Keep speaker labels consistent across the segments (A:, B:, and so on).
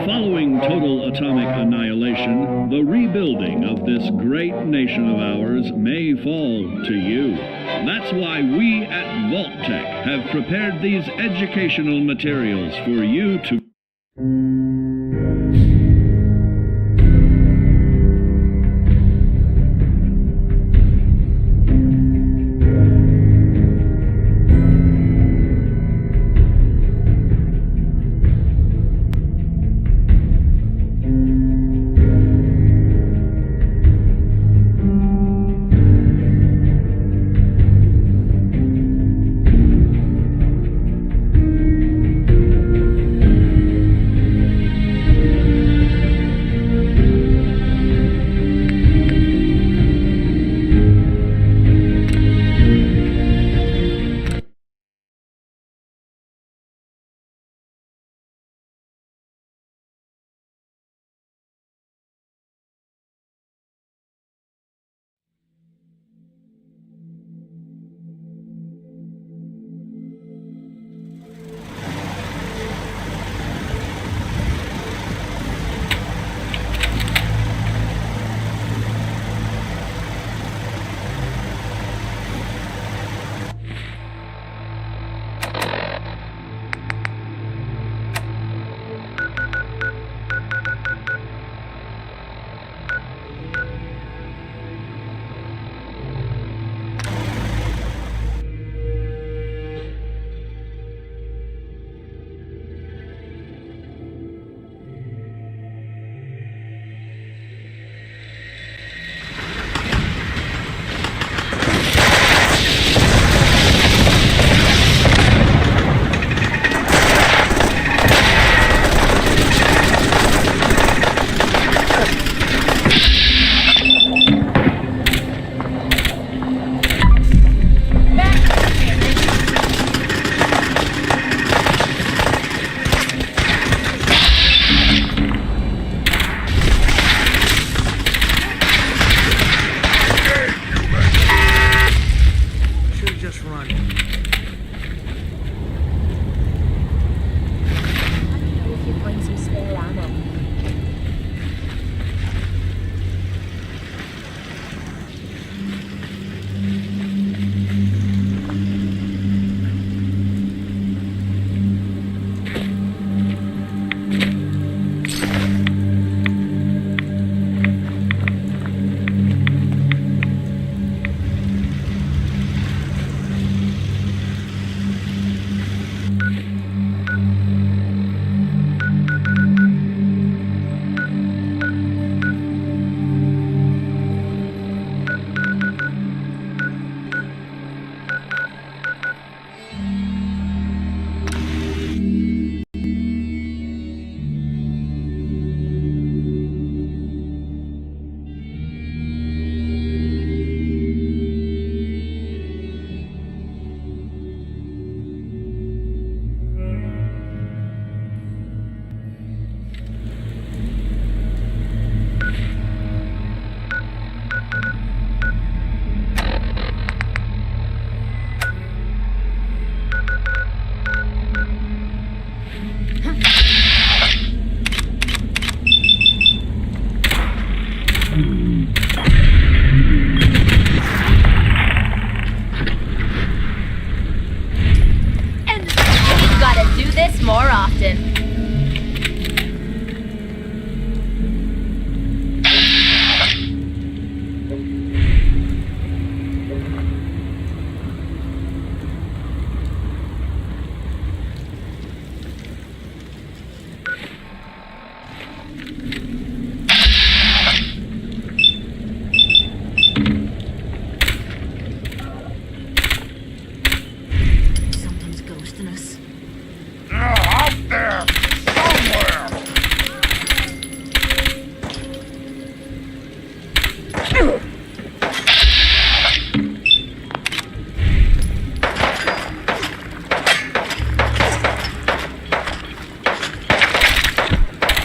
A: Following total atomic annihilation, the rebuilding of this great nation of ours may fall to you. That's why we at Vault-Tec have prepared these educational materials for you to...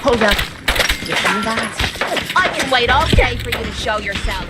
B: Hold up. You're coming back. I can wait all day for you to show yourself.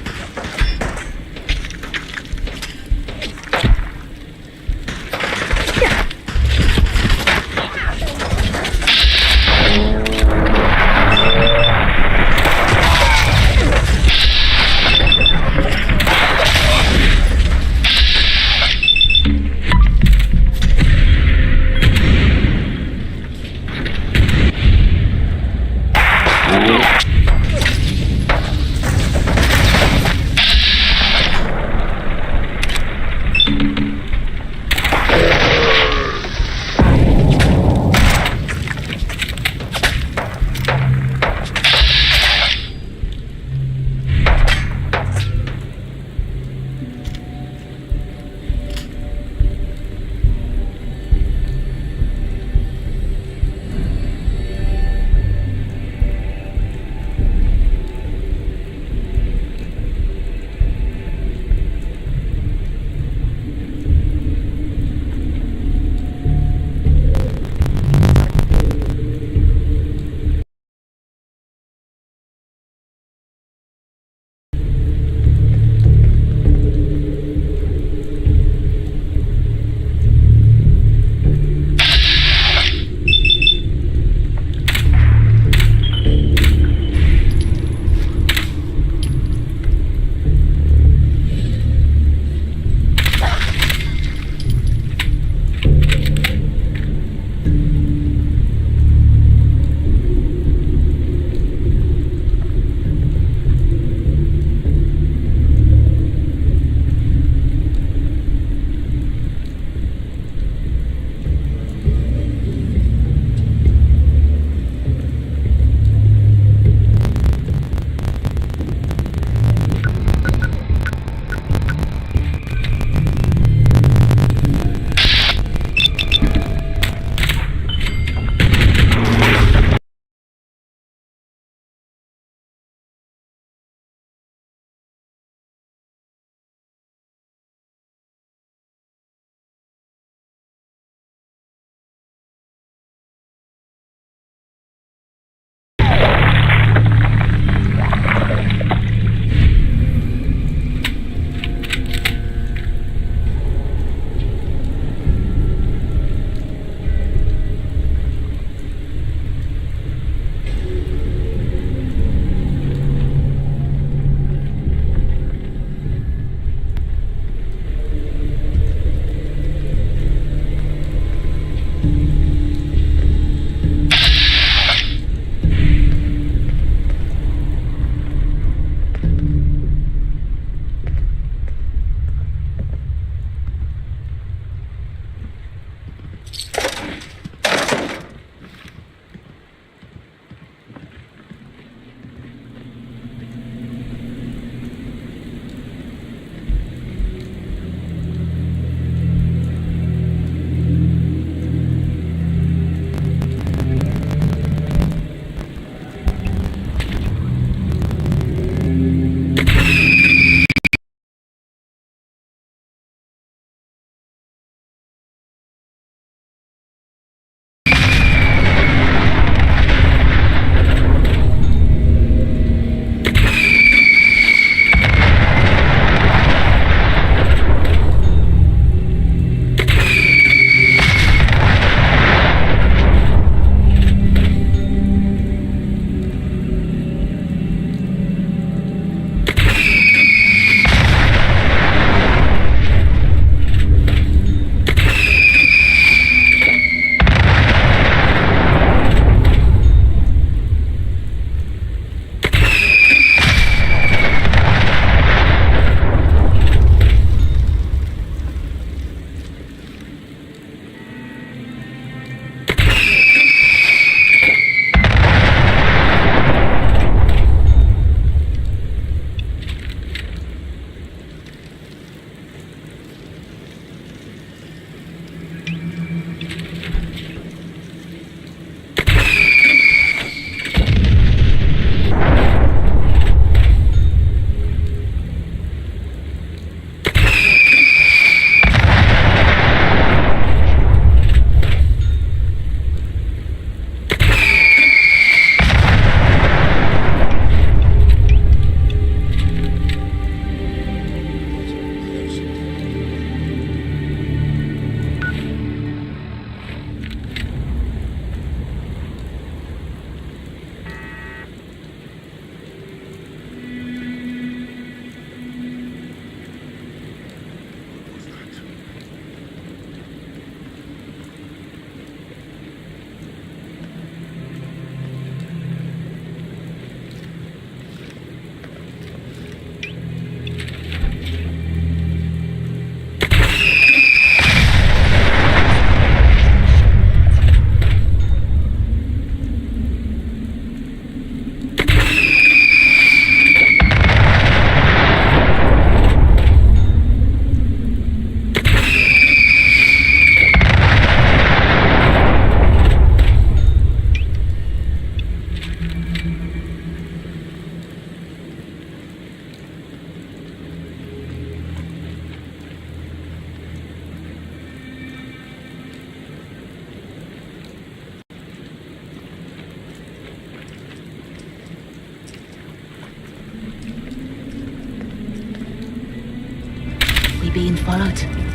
B: followed.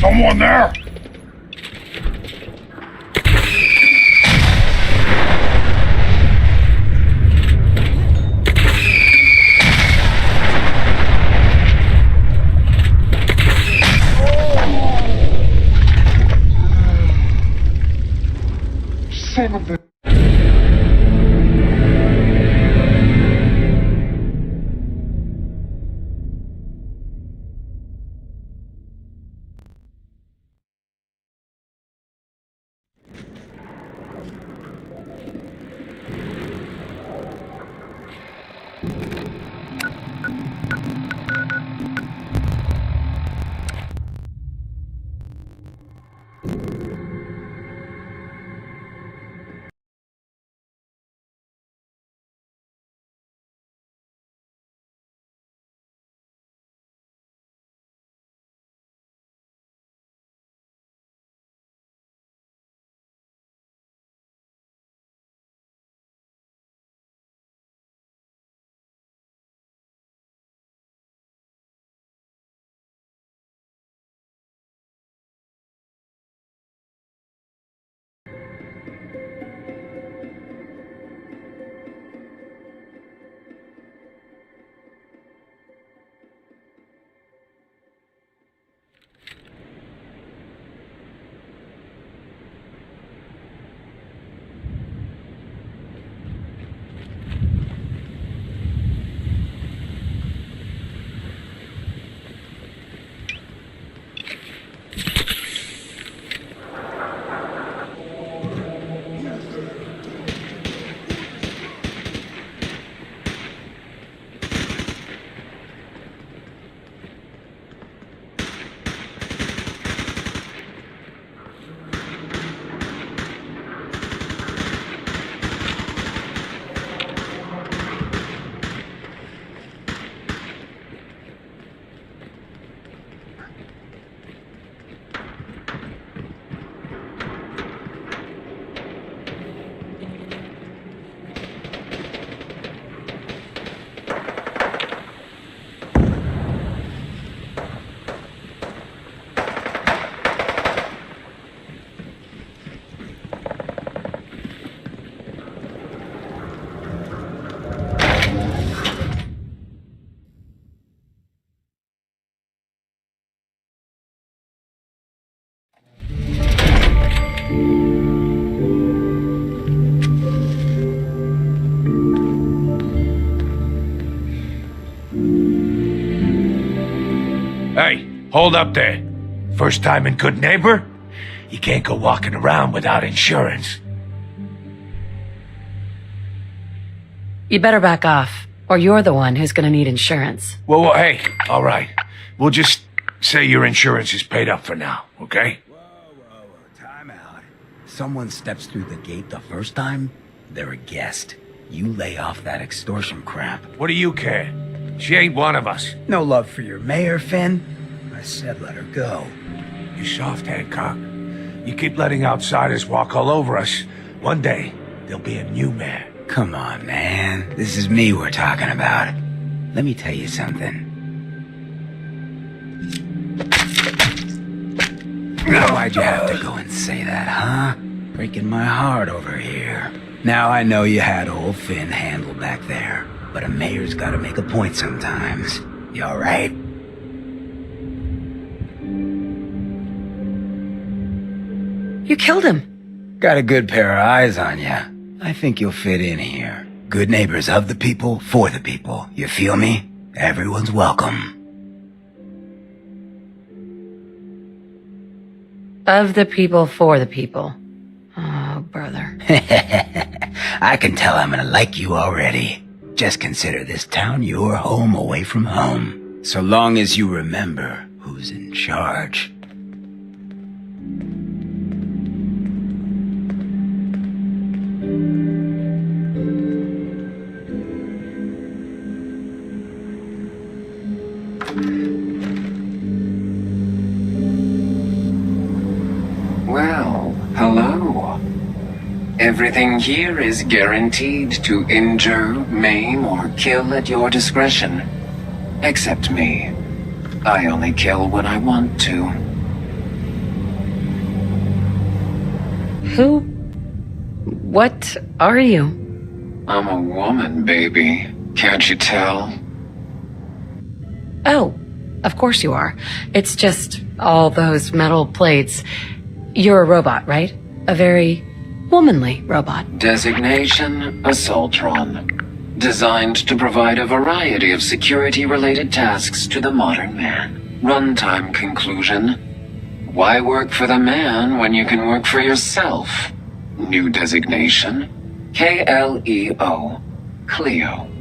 C: Someone there? Son of a...
D: Hey, hold up there. First time in Good Neighbor? You can't go walking around without insurance.
E: You better back off, or you're the one who's gonna need insurance.
D: Well, hey, all right. We'll just say your insurance is paid up for now, okay?
F: Whoa, time out. Someone steps through the gate the first time, they're a guest. You lay off that extortion crap.
D: What do you care? She ain't one of us.
F: No love for your mayor, Finn? I said let her go.
D: You soft, Hancock. You keep letting outsiders walk all over us. One day, there'll be a new mayor.
F: Come on, man. This is me we're talking about. Let me tell you something. Why'd you have to go and say that, huh? Breaking my heart over here. Now I know you had old Finn handled back there, but a mayor's gotta make a point sometimes. You alright?
E: You killed him.
F: Got a good pair of eyes on you. I think you'll fit in here. Good neighbors of the people, for the people. You feel me? Everyone's welcome.
E: Of the people, for the people. Oh, brother.
F: I can tell I'm gonna like you already. Just consider this town your home away from home. So long as you remember who's in charge.
G: Well, hello. Everything here is guaranteed to injure, maim, or kill at your discretion. Except me. I only kill when I want to.
E: What are you?
G: I'm a woman, baby. Can't you tell?
E: Oh, of course you are. It's just all those metal plates. You're a robot, right? A very womanly robot.
G: Designation, Assaultron. Designed to provide a variety of security-related tasks to the modern man. Runtime conclusion. Why work for the man when you can work for yourself? New designation. KLEO. Cleo.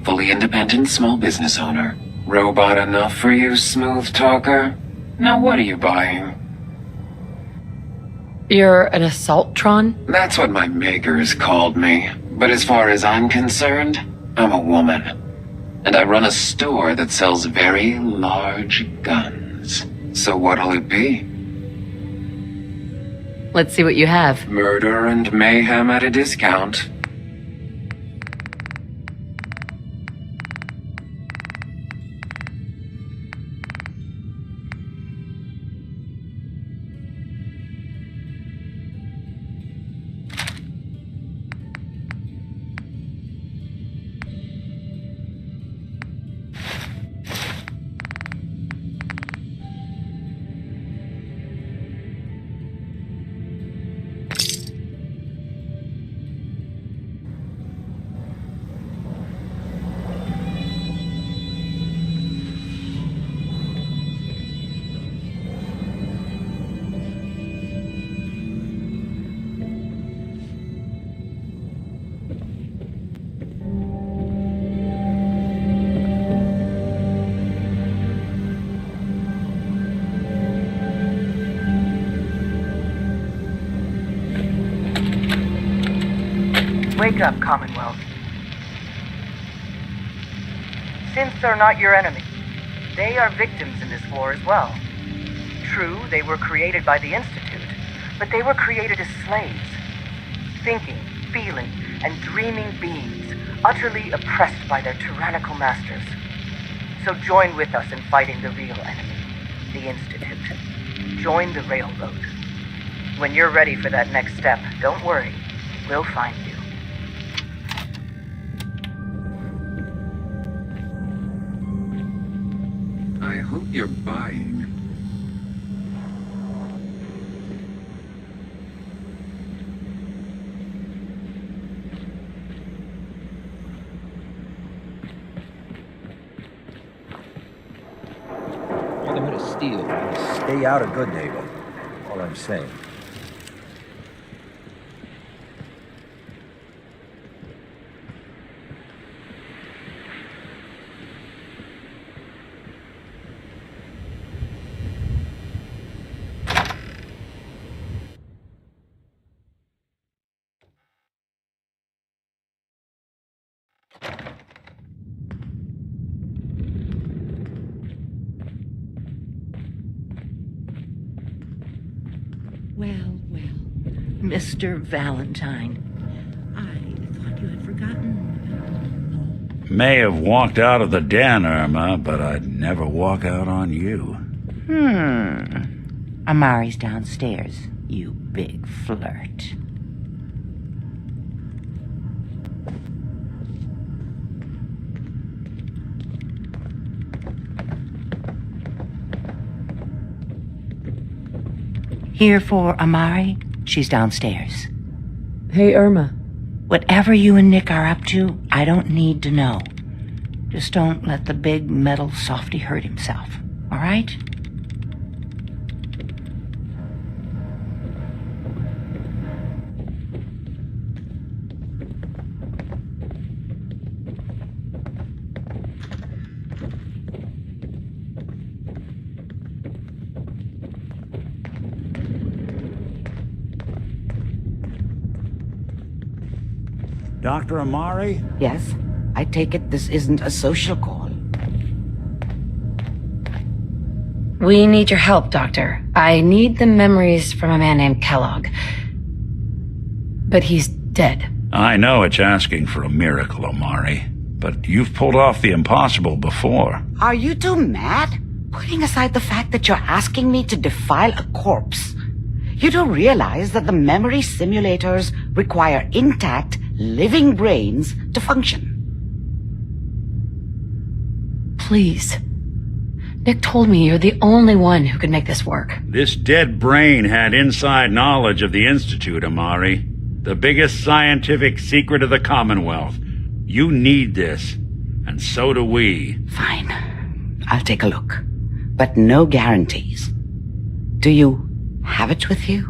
G: Fully independent small business owner. Robot enough for you, smooth talker? Now what are you buying?
E: You're an Assaultron?
G: That's what my makers called me. But as far as I'm concerned, I'm a woman. And I run a store that sells very large guns. So what'll it be?
E: Let's see what you have.
G: Murder and mayhem at a discount.
C: Wake up, Commonwealth. Synths are not your enemy. They are victims in this war as well. True, they were created by the Institute, but they were created as slaves. Thinking, feeling, and dreaming beings, utterly oppressed by their tyrannical masters. So join with us in fighting the real enemy, the Institute. Join the Railroad. When you're ready for that next step, don't worry. We'll find you.
G: I hope you're buying.
H: All I'm gonna steal.
I: Stay out of good neighbor. All I'm saying.
J: Well, Mr. Valentine, I thought you had forgotten.
K: May have walked out of the den, Irma, but I'd never walk out on you.
J: Amari's downstairs, you big flirt. Here for Amari? She's downstairs.
E: Hey, Irma.
J: Whatever you and Nick are up to, I don't need to know. Just don't let the big metal softy hurt himself, all right?
K: Dr. Amari?
J: Yes? I take it this isn't a social call.
E: We need your help, Doctor. I need the memories from a man named Kellogg. But he's dead.
K: I know it's asking for a miracle, Amari, but you've pulled off the impossible before.
J: Are you two mad? Putting aside the fact that you're asking me to defile a corpse. You don't realize that the memory simulators require intact, living brains to function.
E: Please. Nick told me you're the only one who could make this work.
K: This dead brain had inside knowledge of the Institute, Amari. The biggest scientific secret of the Commonwealth. You need this, and so do we.
J: Fine. I'll take a look. But no guarantees. Do you have it with you?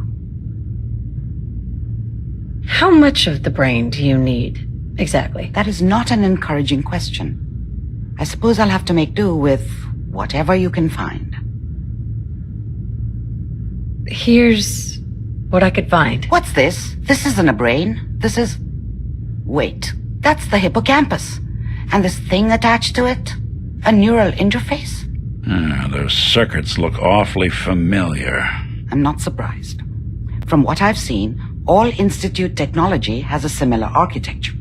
E: How much of the brain do you need, exactly?
J: That is not an encouraging question. I suppose I'll have to make do with whatever you can find.
E: Here's what I could find.
J: What's this? This isn't a brain. This is... Wait, that's the hippocampus. And this thing attached to it? A neural interface?
K: Those circuits look awfully familiar.
J: I'm not surprised. From what I've seen, all Institute technology has a similar architecture.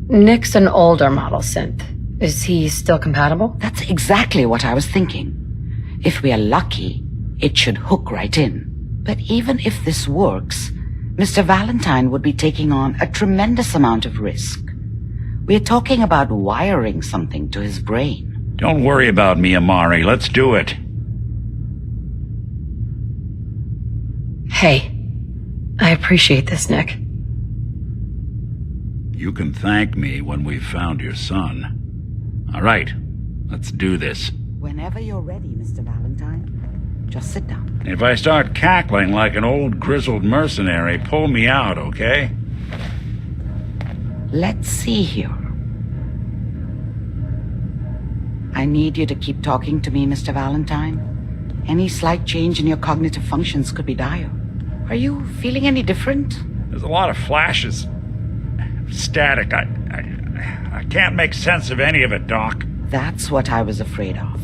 E: Nick's an older model synth. Is he still compatible?
J: That's exactly what I was thinking. If we are lucky, it should hook right in. But even if this works, Mr. Valentine would be taking on a tremendous amount of risk. We're talking about wiring something to his brain.
K: Don't worry about me, Amari. Let's do it.
E: Hey, I appreciate this, Nick.
K: You can thank me when we've found your son. All right, let's do this.
J: Whenever you're ready, Mr. Valentine, just sit down.
K: If I start cackling like an old grizzled mercenary, pull me out, okay?
J: Let's see here. I need you to keep talking to me, Mr. Valentine. Any slight change in your cognitive functions could be dire. Are you feeling any different?
K: There's a lot of flashes. Static. I can't make sense of any of it, Doc.
J: That's what I was afraid of.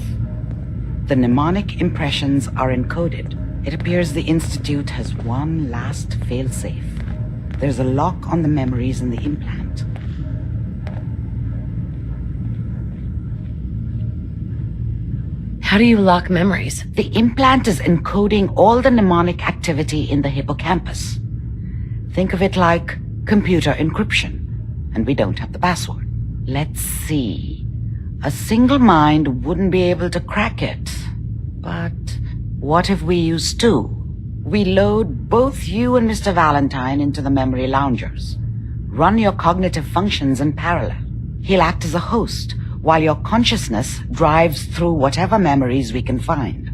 J: The mnemonic impressions are encoded. It appears the Institute has one last failsafe. There's a lock on the memories in the implant.
E: How do you lock memories?
J: The implant is encoding all the mnemonic activity in the hippocampus. Think of it like computer encryption. And we don't have the password. Let's see. A single mind wouldn't be able to crack it. But what if we use two? We load both you and Mr. Valentine into the memory loungers. Run your cognitive functions in parallel. He'll act as a host, while your consciousness drives through whatever memories we can find.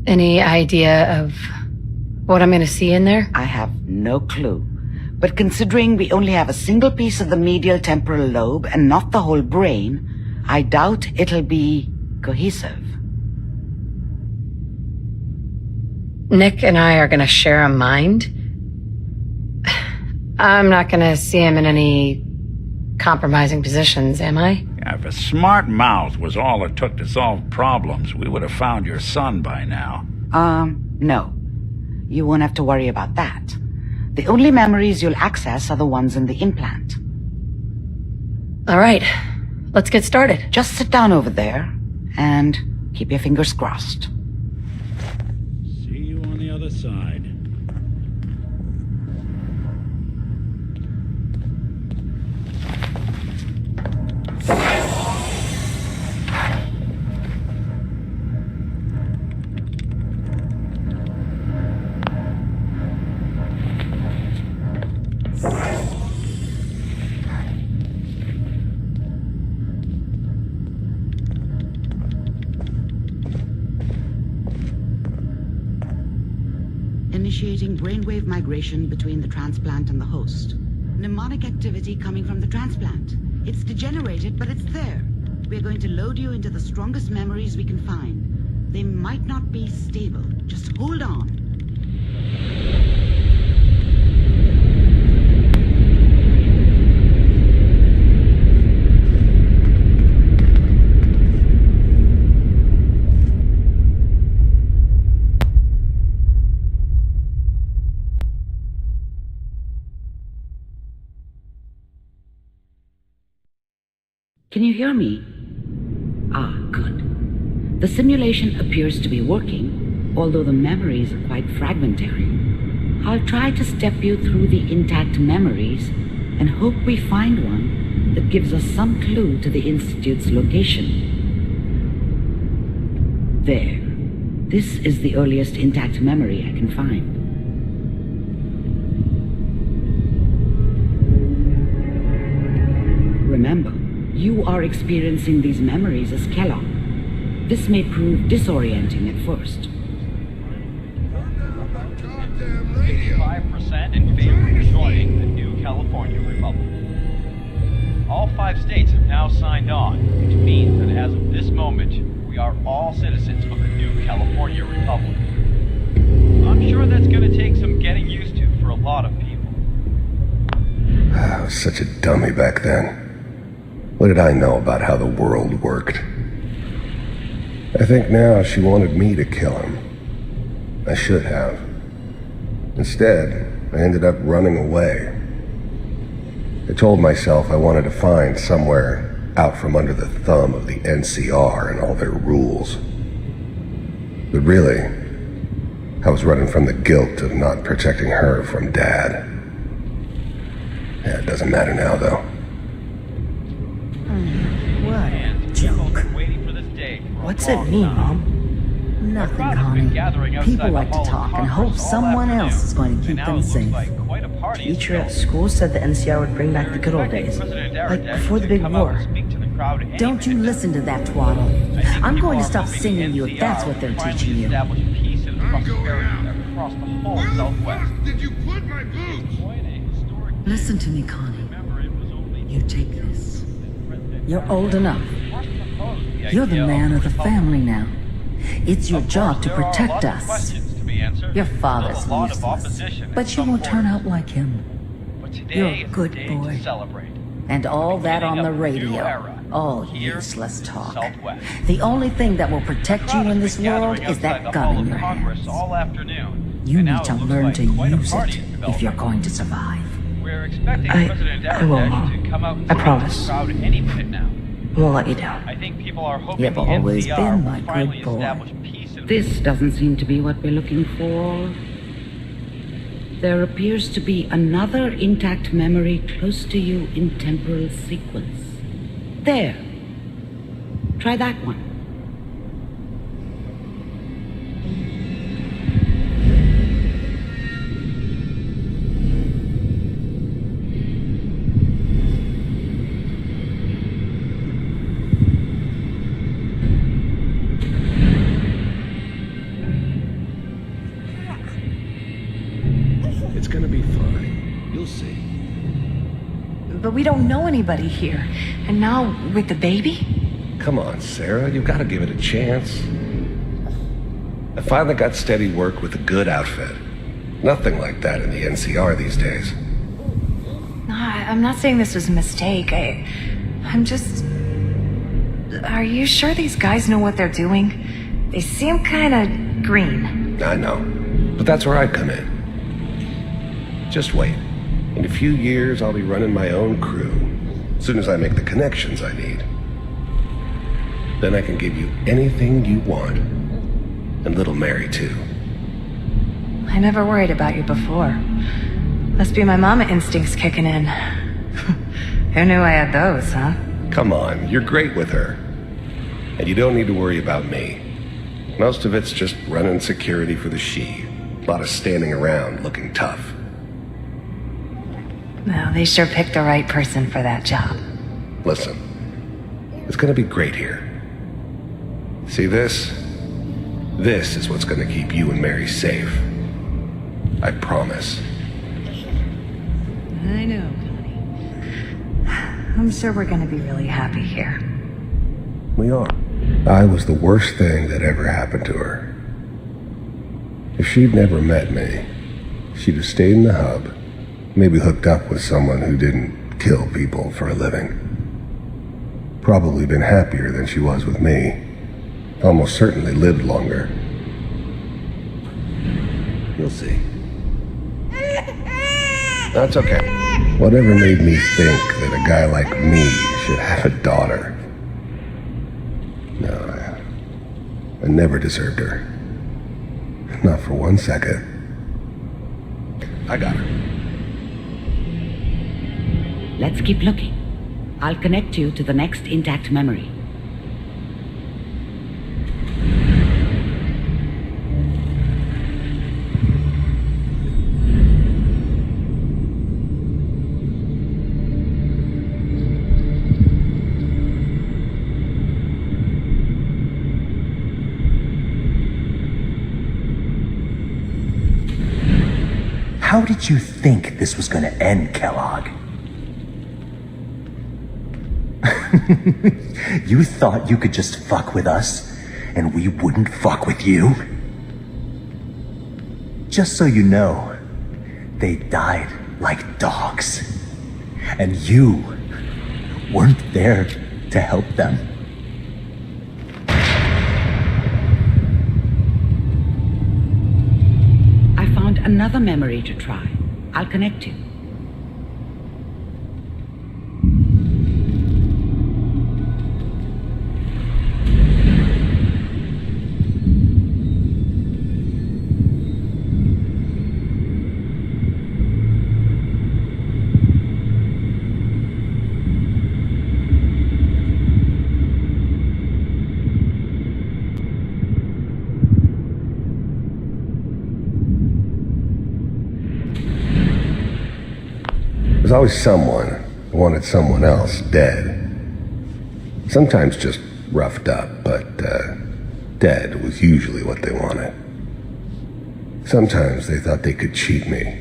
E: Any idea of what I'm gonna see in there?
J: I have no clue. But considering we only have a single piece of the medial temporal lobe and not the whole brain, I doubt it'll be cohesive.
E: Nick and I are gonna share a mind. I'm not gonna see him in any compromising positions, am I?
K: Yeah, if a smart mouth was all it took to solve problems, we would have found your son by now.
J: No. You won't have to worry about that. The only memories you'll access are the ones in the implant.
E: All right, let's get started.
J: Just sit down over there and keep your fingers crossed.
K: See you on the other side.
J: Initiating brainwave migration between the transplant and the host. Mnemonic activity coming from the transplant. It's degenerated, but it's there. We're going to load you into the strongest memories we can find. They might not be stable. Just hold on. Can you hear me? Ah, good. The simulation appears to be working, although the memories are quite fragmentary. I'll try to step you through the intact memories and hope we find one that gives us some clue to the Institute's location. There. This is the earliest intact memory I can find. Remember, you are experiencing these memories as Kellogg. This may prove disorienting at first.
H: 85% in favor of joining the new California Republic. All 5 states have now signed on, which means that as of this moment, we are all citizens of the new California Republic. I'm sure that's going to take some getting used to for a lot of people.
L: I was such a dummy back then. What did I know about how the world worked? I think now she wanted me to kill him. I should have. Instead, I ended up running away. I told myself I wanted to find somewhere out from under the thumb of the NCR and all their rules. But really, I was running from the guilt of not protecting her from Dad. Yeah, it doesn't matter now, though.
B: What a joke.
M: What's it mean, Mom?
B: Nothing, Connie. People like to talk and hope someone else is going to keep them safe.
M: Teacher at school said the NCR would bring back the good old days, like before the big war.
B: Don't you listen to that twaddle. I'm going to stop singing you if that's what they're teaching you.
N: Did you put my boots?
B: Listen to me, Connie. You take this. You're old enough. You're the man of the family now. It's your job to protect us. Your father's useless, but you won't turn out like him. You're a good boy. And all that on the radio, all useless talk. The only thing that will protect you in this world is that gun in your hands. You need to learn to use it if you're going to survive.
M: I will, Mom. I promise. I won't let you down.
B: You've always been my good boy.
J: This doesn't seem to be what we're looking for. There appears to be another intact memory close to you in temporal sequence. There. Try that one.
L: It's gonna be fine. You'll see.
M: But we don't know anybody here. And now, with the baby?
L: Come on, Sarah, you've got to give it a chance. I finally got steady work with a good outfit. Nothing like that in the NCR these days.
M: No, I'm not saying this was a mistake. I'm just... Are you sure these guys know what they're doing? They seem kinda green.
L: I know, but that's where I come in. Just wait. In a few years, I'll be running my own crew. As soon as I make the connections I need. Then I can give you anything you want. And little Mary, too.
M: I never worried about you before. Must be my mama instincts kicking in. Who knew I had those, huh?
L: Come on, you're great with her. And you don't need to worry about me. Most of it's just running security for the she. A lot of standing around looking tough.
M: Well, they sure picked the right person for that job.
L: Listen, it's gonna be great here. See this? This is what's gonna keep you and Mary safe. I promise.
M: I know, Connie. I'm sure we're gonna be really happy here.
L: We are. I was the worst thing that ever happened to her. If she'd never met me, she'd have stayed in the hub, maybe hooked up with someone who didn't kill people for a living. Probably been happier than she was with me. Almost certainly lived longer. You'll see. That's okay. Whatever made me think that a guy like me should have a daughter? No, I never deserved her. Not for 1 second. I got her.
J: Let's keep looking. I'll connect you to the next intact memory.
O: How did you think this was gonna end, Kellogg? You thought you could just fuck with us, and we wouldn't fuck with you? Just so you know, they died like dogs. And you weren't there to help them.
J: I found another memory to try. I'll connect you.
L: There's always someone who wanted someone else dead. Sometimes just roughed up, but dead was usually what they wanted. Sometimes they thought they could cheat me.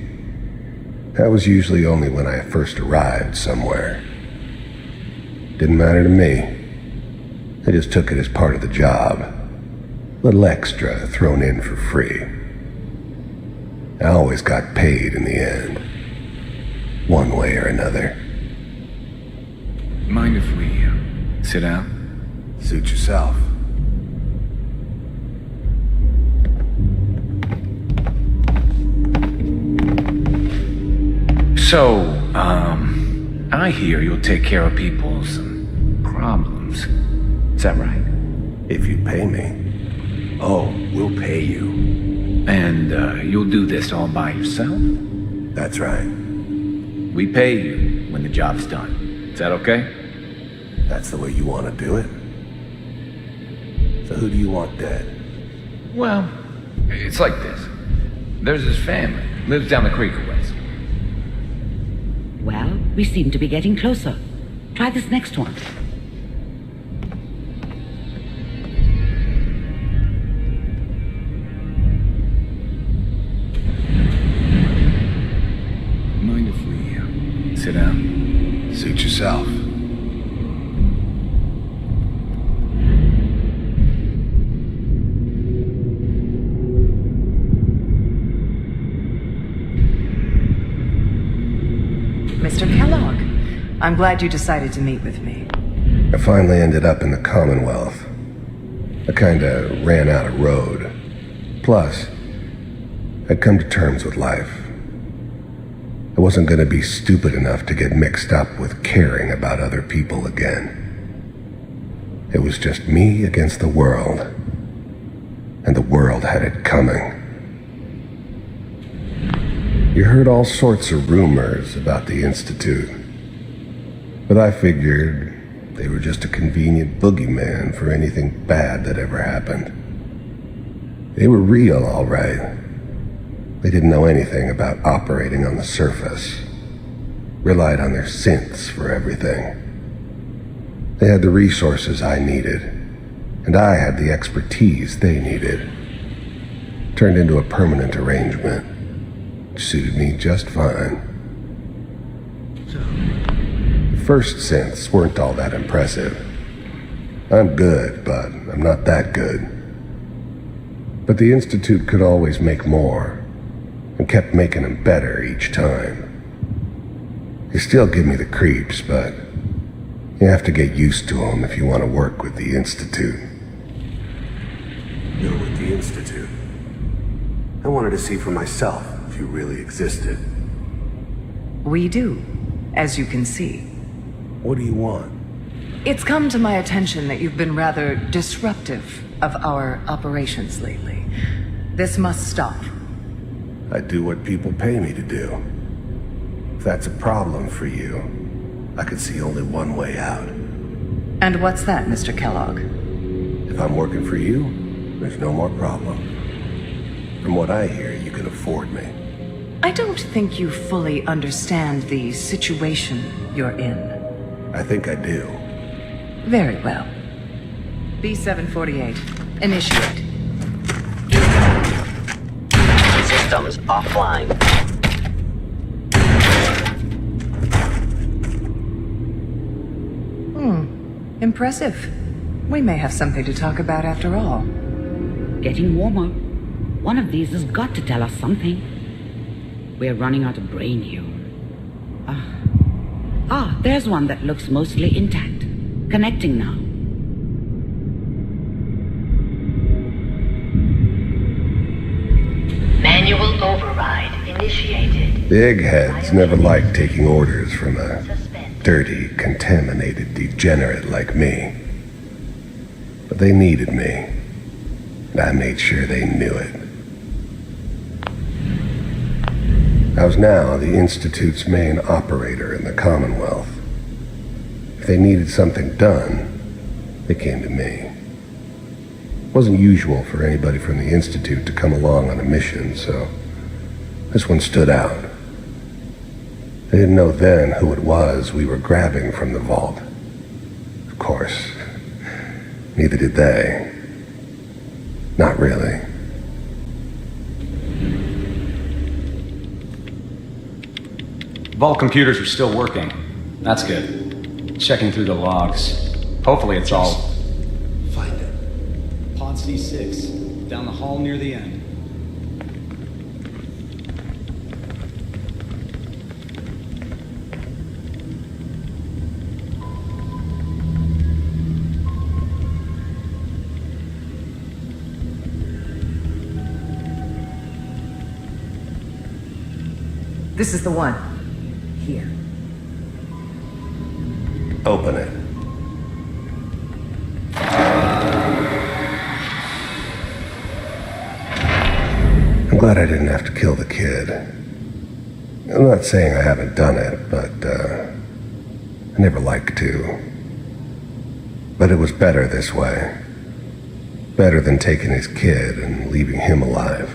L: That was usually only when I first arrived somewhere. Didn't matter to me. I just took it as part of the job. A little extra thrown in for free. I always got paid in the end. One way or another.
F: Mind if we sit down?
L: Suit yourself.
F: So, I hear you'll take care of people's problems. Is that right?
L: If you pay me.
F: Oh, we'll pay you. And you'll do this all by yourself?
L: That's right.
F: We pay you when the job's done. Is that okay?
L: That's the way you want to do it? So who do you want dead?
F: Well, it's like this. There's his family. Lives down the creek a ways.
J: Well, we seem to be getting closer. Try this next one.
L: myself.
C: Mr. Kellogg, I'm glad you decided to meet with me.
L: I finally ended up in the Commonwealth. I kinda ran out of road. Plus, I'd come to terms with life. I wasn't gonna be stupid enough to get mixed up with caring about other people again. It was just me against the world. And the world had it coming. You heard all sorts of rumors about the Institute. But I figured they were just a convenient boogeyman for anything bad that ever happened. They were real, all right. They didn't know anything about operating on the surface. Relied on their synths for everything. They had the resources I needed, and I had the expertise they needed. Turned into a permanent arrangement. Suited me just fine. The first synths weren't all that impressive. I'm good, but I'm not that good. But the Institute could always make more, and kept making them better each time. They still give me the creeps, but you have to get used to them if you want to work with the Institute.
P: You're with the Institute. I wanted to see for myself if you really existed.
C: We do, as you can see.
P: What do you want?
C: It's come to my attention that you've been rather disruptive of our operations lately. This must stop.
L: I do what people pay me to do. If that's a problem for you, I could see only one way out.
C: And what's that, Mr. Kellogg?
L: If I'm working for you, there's no more problem. From what I hear, you can afford me.
C: I don't think you fully understand the situation you're in.
L: I think I do.
C: Very well. B-748, initiate.
Q: Systems offline.
C: Impressive. We may have something to talk about after all.
J: Getting warmer. One of these has got to tell us something. We're running out of brain here. There's one that looks mostly intact. Connecting now.
Q: Manual override initiated.
L: The eggheads never liked taking orders from a dirty, contaminated degenerate like me. But they needed me, and I made sure they knew it. I was now the Institute's main operator in the Commonwealth. If they needed something done, they came to me. It wasn't usual for anybody from the Institute to come along on a mission, so this one stood out. I didn't know then who it was we were grabbing from the vault. Of course, neither did they. Not really.
R: Vault computers are still working. That's good. Checking through the logs. Hopefully it's all...
P: Find it.
R: Pod C6, down the hall near the end.
C: This is the one. Here.
L: Open it. I'm glad I didn't have to kill the kid. I'm not saying I haven't done it, but I never liked to. But it was better this way. Better than taking his kid and leaving him alive.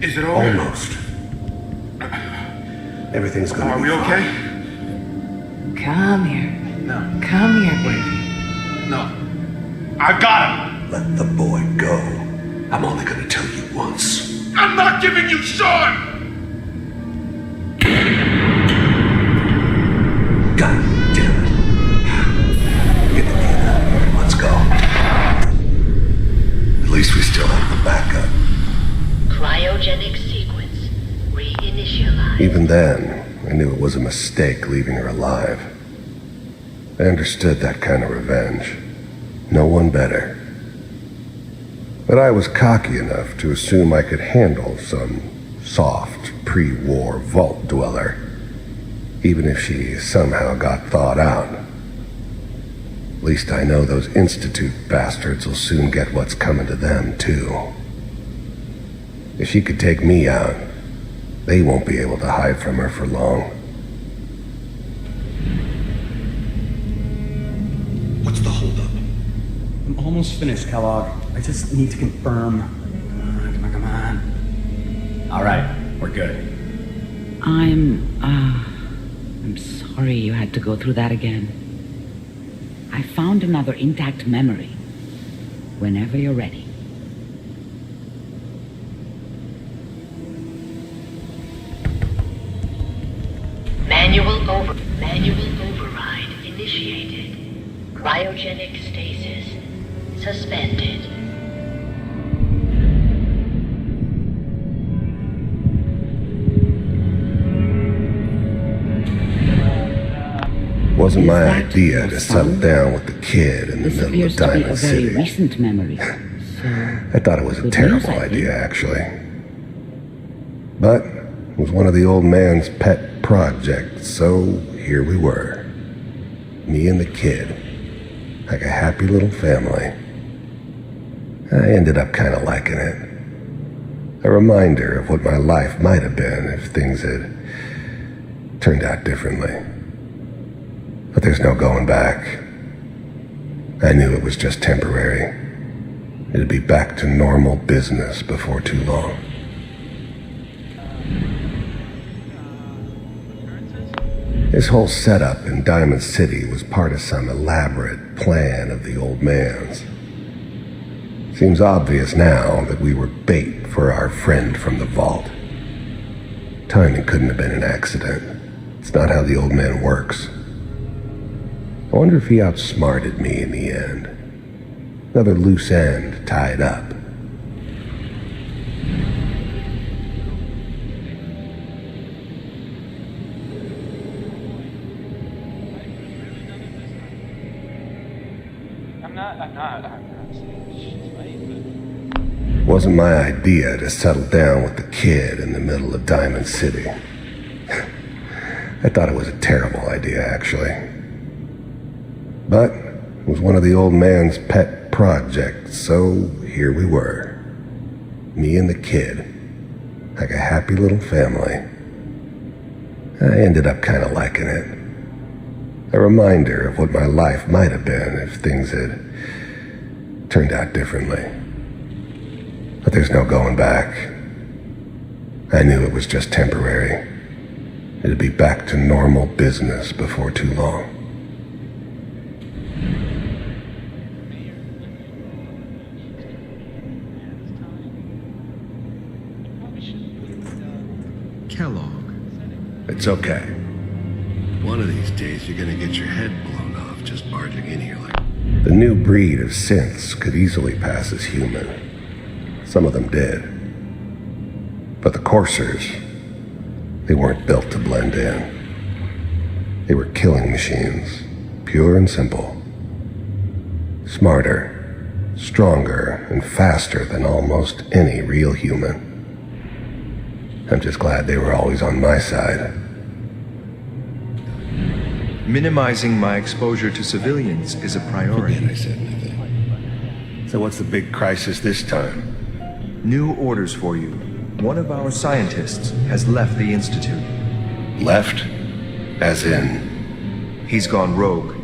D: Is it over?
L: Almost. Everything's gonna be
D: we
L: fine.
D: Okay?
C: Come here.
D: No.
C: Come here, baby.
D: No. I've got him!
L: Let the boy go. I'm only gonna tell
N: not giving you Sean!
L: God damn it. Get the kid out. Let's go. At least we still have the backup.
Q: Cryogenic sequence reinitialized.
L: Even then, I knew it was a mistake leaving her alive. I understood that kind of revenge. No one better. But I was cocky enough to assume I could handle some soft, pre-war vault dweller, even if she somehow got thawed out. At least I know those Institute bastards will soon get what's coming to them, too. If she could take me out, they won't be able to hide from her for long.
O: What's the holdup?
R: I'm almost finished, Kellogg. I just need to confirm. Come on. All right, we're good.
J: I'm sorry you had to go through that again. I found another intact memory. Whenever you're ready.
Q: Manual override initiated. Cryogenic stasis suspended.
L: Wasn't my idea to settle down with the kid in the middle of Diamond City.
J: This appears to be a very recent memory.
L: I thought it was a terrible idea, actually. But it was one of the old man's pet projects, so here we were. Me and the kid. Like a happy little family. I ended up kind of liking it. A reminder of what my life might have been if things had turned out differently. But there's no going back. I knew it was just temporary. It'd be back to normal business before too long. This whole setup in Diamond City was part of some elaborate plan of the old man's. Seems obvious now that we were bait for our friend from the vault. Timing couldn't have been an accident. It's not how the old man works. I wonder if he outsmarted me in the end. Another loose end tied up. Wasn't my idea to settle down with the kid in the middle of Diamond City. I thought it was a terrible idea, actually. But it was one of the old man's pet projects, so here we were. Me and the kid. Like a happy little family. I ended up kind of liking it. A reminder of what my life might have been if things had turned out differently. But there's no going back. I knew it was just temporary. It'd be back to normal business before too long. Kellogg. It's okay. One of these days you're gonna get your head blown off just barging in here like... The new breed of synths could easily pass as human. Some of them did. But the coursers, they weren't built to blend in. They were killing machines, pure and simple. Smarter, stronger, and faster than almost any real human. I'm just glad they were always on my side.
I: Minimizing my exposure to civilians is a priority.
L: Again, I said nothing. So what's the big crisis this time?
I: New orders for you. One of our scientists has left the Institute.
L: Left? As in?
I: He's gone rogue.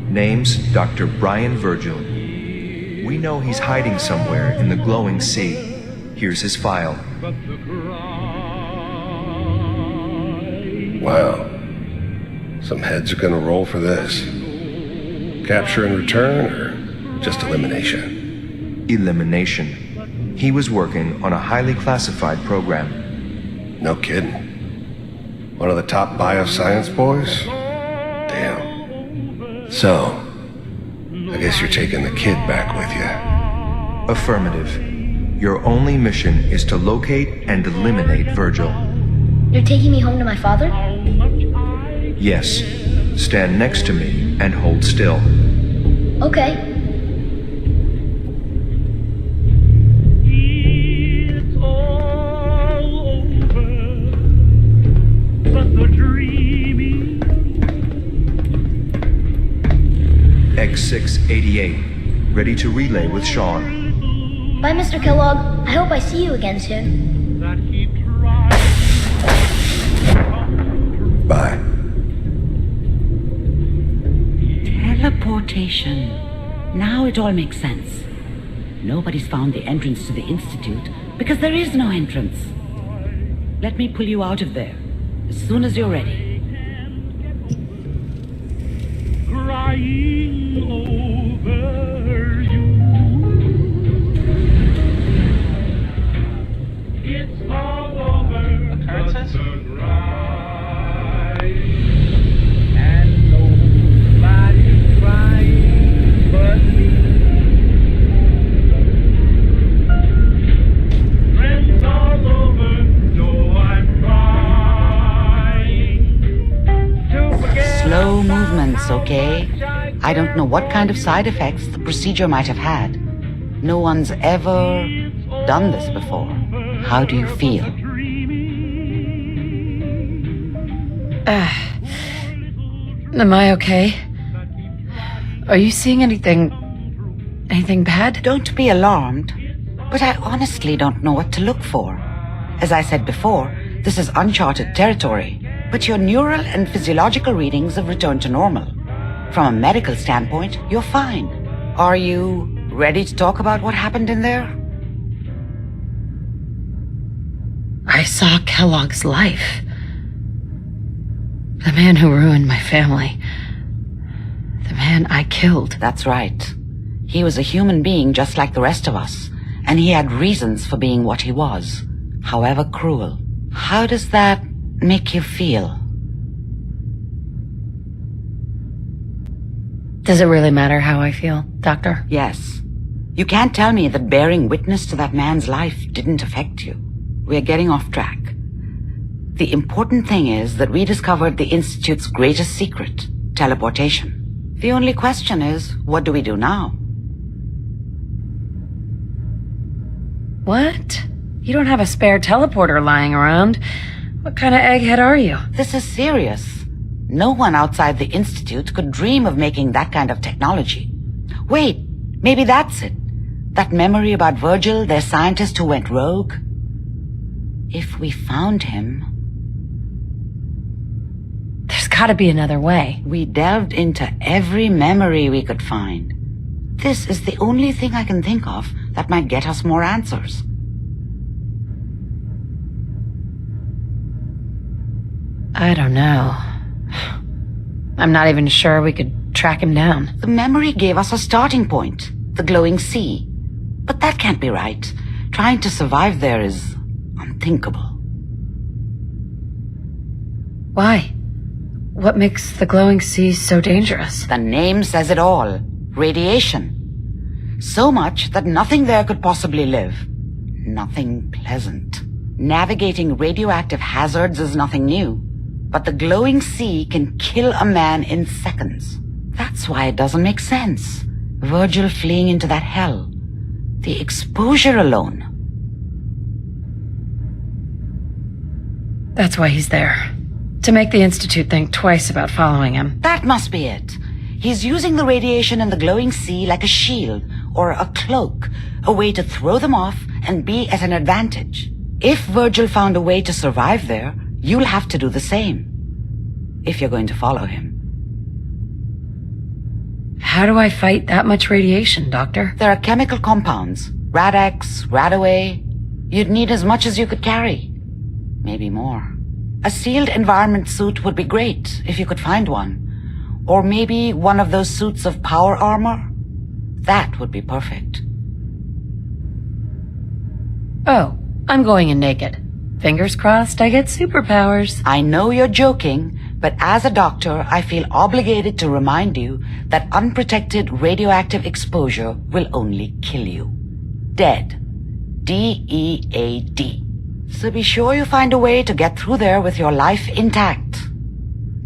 I: Name's Dr. Brian Virgil. We know he's hiding somewhere in the glowing sea. Here's his file.
L: Wow. Some heads are gonna roll for this. Capture and return, or just elimination?
I: Elimination. He was working on a highly classified program.
L: No kidding. One of the top bioscience boys? Damn. So, I guess you're taking the kid back with you.
I: Affirmative. Your only mission is to locate and eliminate Virgil.
S: You're taking me home to my father?
I: Yes. Stand next to me and hold still.
S: Okay.
I: X688, ready to relay with Sean.
S: Bye, Mr. Kellogg. I hope I see you again soon.
L: Bye.
J: Teleportation. Now it all makes sense. Nobody's found the entrance to the Institute because there is no entrance. Let me pull you out of there as soon as you're ready.
N: Crying over you. It's all over.
H: Occurrences?
N: And nobody's crying but me. Friends all over know I'm trying to forget.
J: Slow movements, okay? I don't know what kind of side effects the procedure might have had. No one's ever done this before. How do you feel?
E: Am I okay? Are you seeing anything bad?
J: Don't be alarmed, but I honestly don't know what to look for. As I said before, this is uncharted territory, but your neural and physiological readings have returned to normal. From a medical standpoint, you're fine. Are you ready to talk about what happened in there?
E: I saw Kellogg's life. The man who ruined my family. The man I killed.
J: That's right. He was a human being just like the rest of us, and he had reasons for being what he was, however cruel. How does that make you feel?
E: Does it really matter how I feel, Doctor?
J: Yes. You can't tell me that bearing witness to that man's life didn't affect you. We're getting off track. The important thing is that we discovered the Institute's greatest secret, teleportation. The only question is, what do we do now?
E: What? You don't have a spare teleporter lying around. What kind of egghead are you?
J: This is serious. No one outside the Institute could dream of making that kind of technology. Wait, maybe that's it. That memory about Virgil, their scientist who went rogue. If we found him...
E: There's gotta be another way.
J: We delved into every memory we could find. This is the only thing I can think of that might get us more answers.
E: I don't know. I'm not even sure we could track him down.
J: The memory gave us a starting point, the glowing sea. But that can't be right. Trying to survive there is unthinkable.
E: Why? What makes the glowing sea so dangerous?
J: The name says it all. Radiation. So much that nothing there could possibly live. Nothing pleasant. Navigating radioactive hazards is nothing new. But the glowing sea can kill a man in seconds. That's why it doesn't make sense. Virgil fleeing into that hell. The exposure alone.
E: That's why he's there. To make the Institute think twice about following him.
J: That must be it. He's using the radiation in the glowing sea like a shield or a cloak, a way to throw them off and be at an advantage. If Virgil found a way to survive there, you'll have to do the same. If you're going to follow him.
E: How do I fight that much radiation, Doctor?
J: There are chemical compounds. Rad-X, Radaway. You'd need as much as you could carry. Maybe more. A sealed environment suit would be great, if you could find one. Or maybe one of those suits of power armor? That would be perfect.
E: Oh, I'm going in naked. Fingers crossed I get superpowers.
J: I know you're joking, but as a doctor, I feel obligated to remind you that unprotected radioactive exposure will only kill you. Dead. D-E-A-D. So be sure you find a way to get through there with your life intact.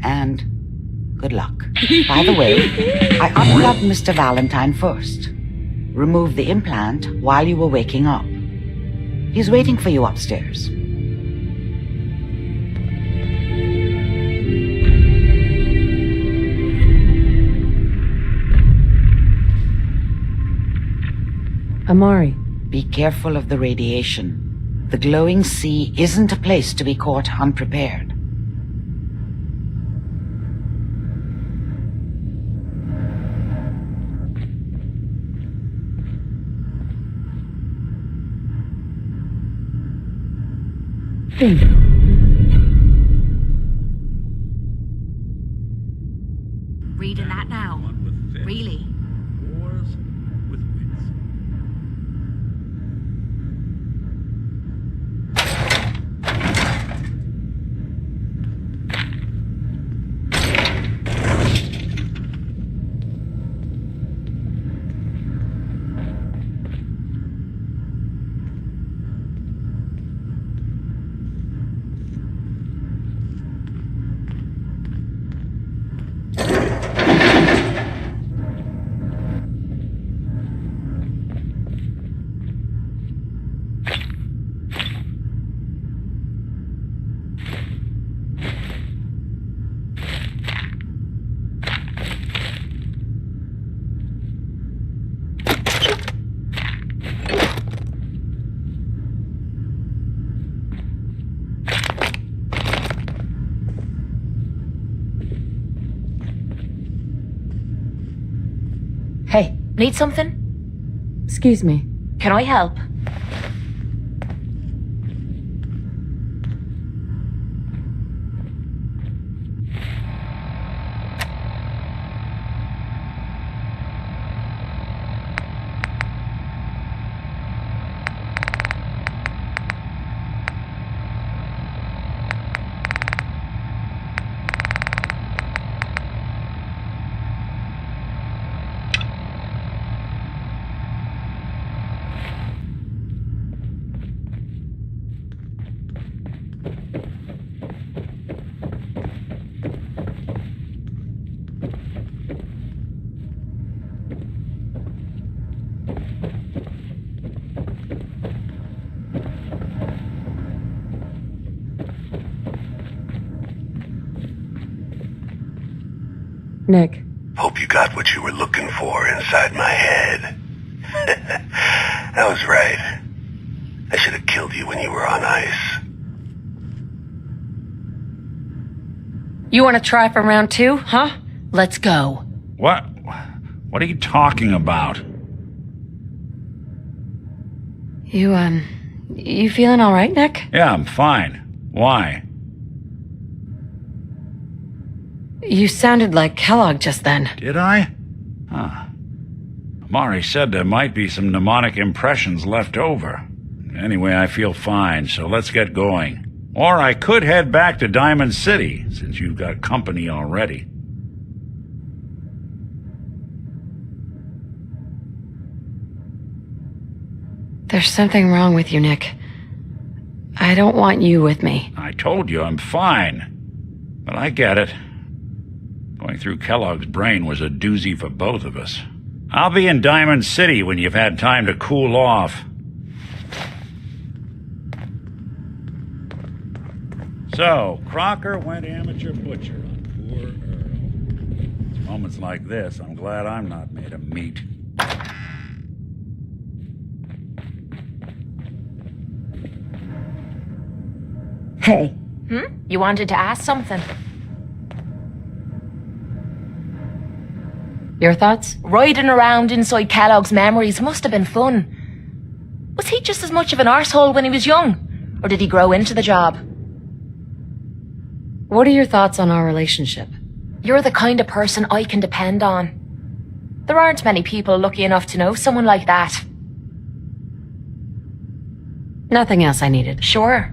J: And good luck. By the way, I unplugged Mr. Valentine first. Removed the implant while you were waking up. He's waiting for you upstairs.
E: Amari.
J: Be careful of the radiation. The glowing sea isn't a place to be caught unprepared.
E: Bingo.
T: Reading that now? Really? Hey, need something?
E: Excuse me.
T: Can I help?
E: Nick.
L: Hope you got what you were looking for inside my head. I was right. I should have killed you when you were on ice.
E: You want to try for round 2, huh? Let's go.
K: What? What are you talking about?
E: You feeling all right, Nick?
K: Yeah, I'm fine. Why?
E: You sounded like Kellogg just then.
K: Did I? Huh. Amari said there might be some mnemonic impressions left over. Anyway, I feel fine, so let's get going. Or I could head back to Diamond City, since you've got company already.
E: There's something wrong with you, Nick. I don't want you with me.
K: I told you I'm fine. But I get it. Going through Kellogg's brain was a doozy for both of us. I'll be in Diamond City when you've had time to cool off. So, Crocker went amateur butcher on poor Earl. It's moments like this, I'm glad I'm not made of meat.
T: Hey. You wanted to ask something?
E: Your thoughts?
T: Riding around inside Kellogg's memories must have been fun. Was he just as much of an arsehole when he was young? Or did he grow into the job?
E: What are your thoughts on our relationship?
T: You're the kind of person I can depend on. There aren't many people lucky enough to know someone like that.
E: Nothing else I needed.
T: Sure.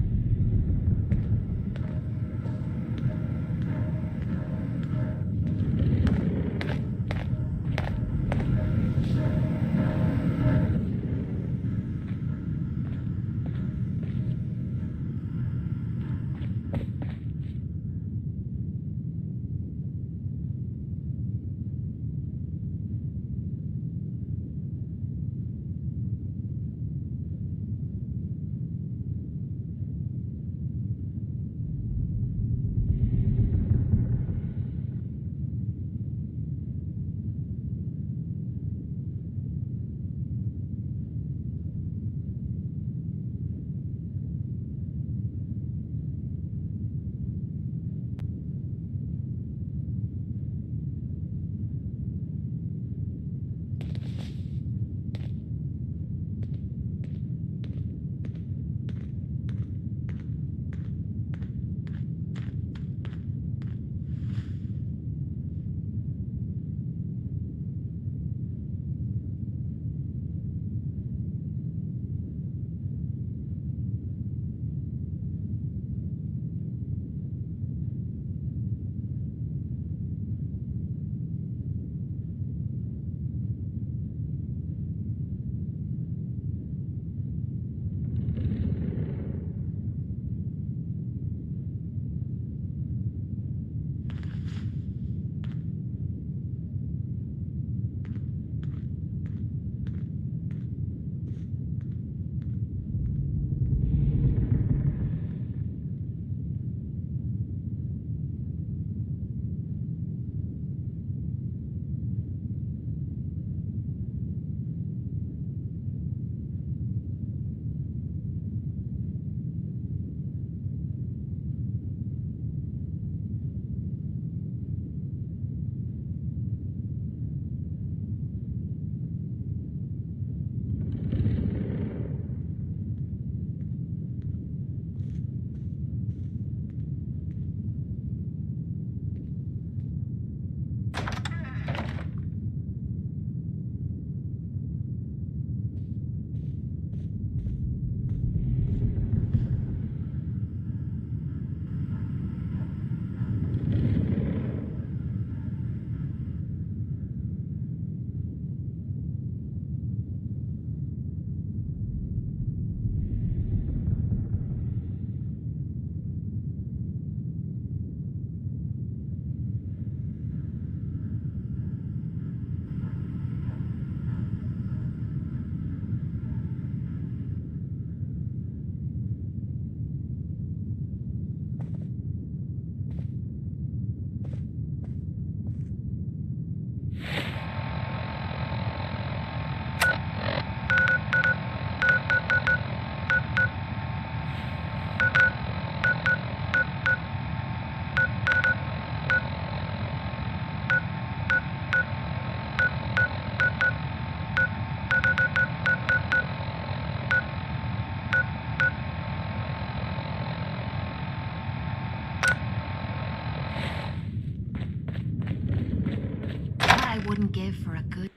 B: Wouldn't give for a good...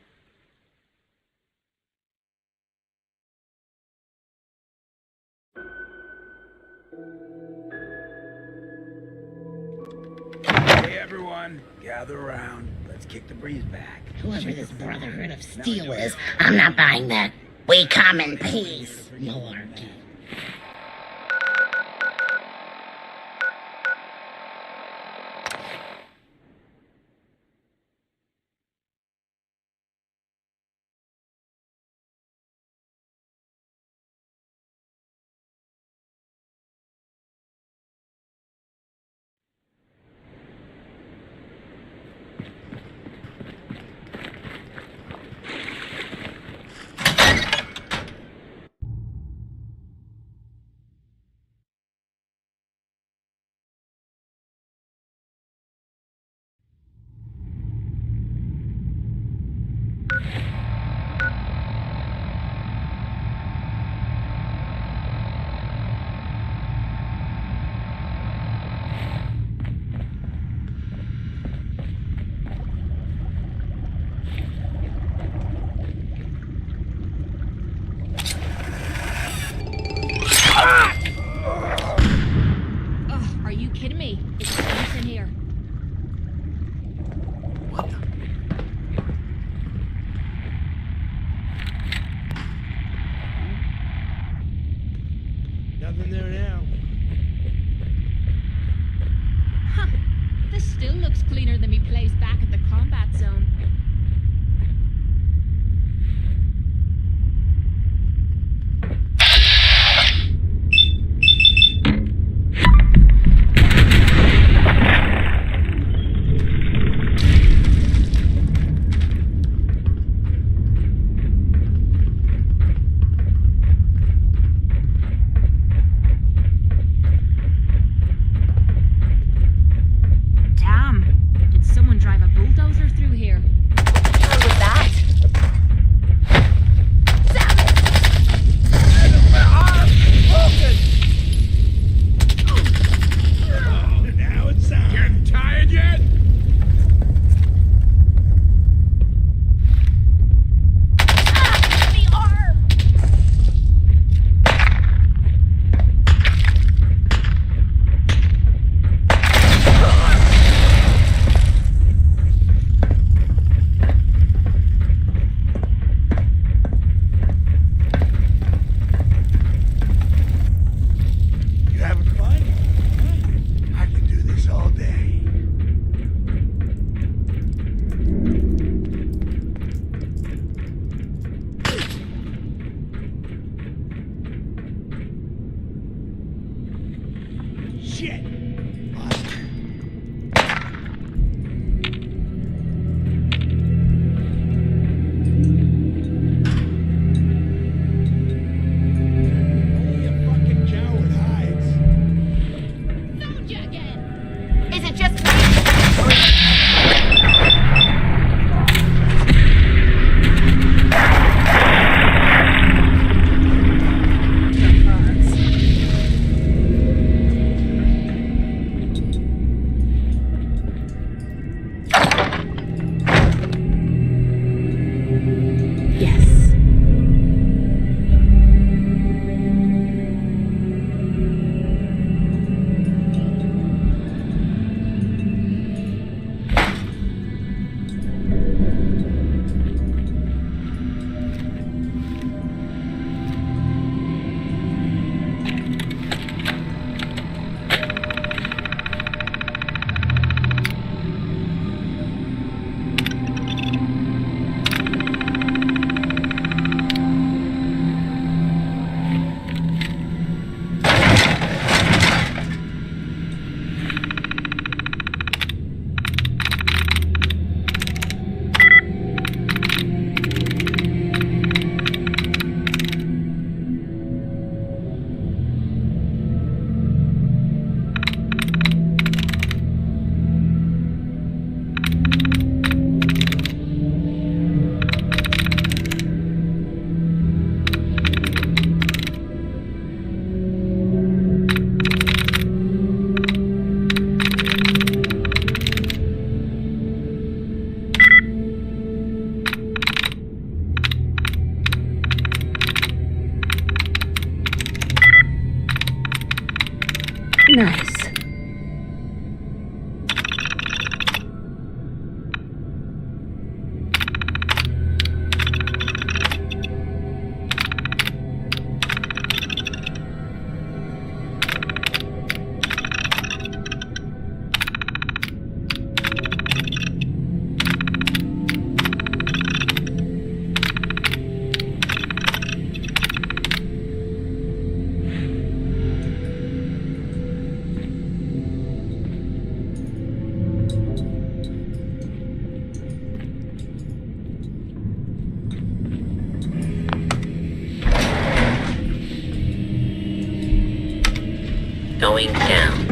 F: Hey everyone, gather around. Let's kick the breeze back.
U: Whoever this Brotherhood of Steel is, I'm not buying that. We come in peace, malarkey.
E: Nice.
Q: Going down.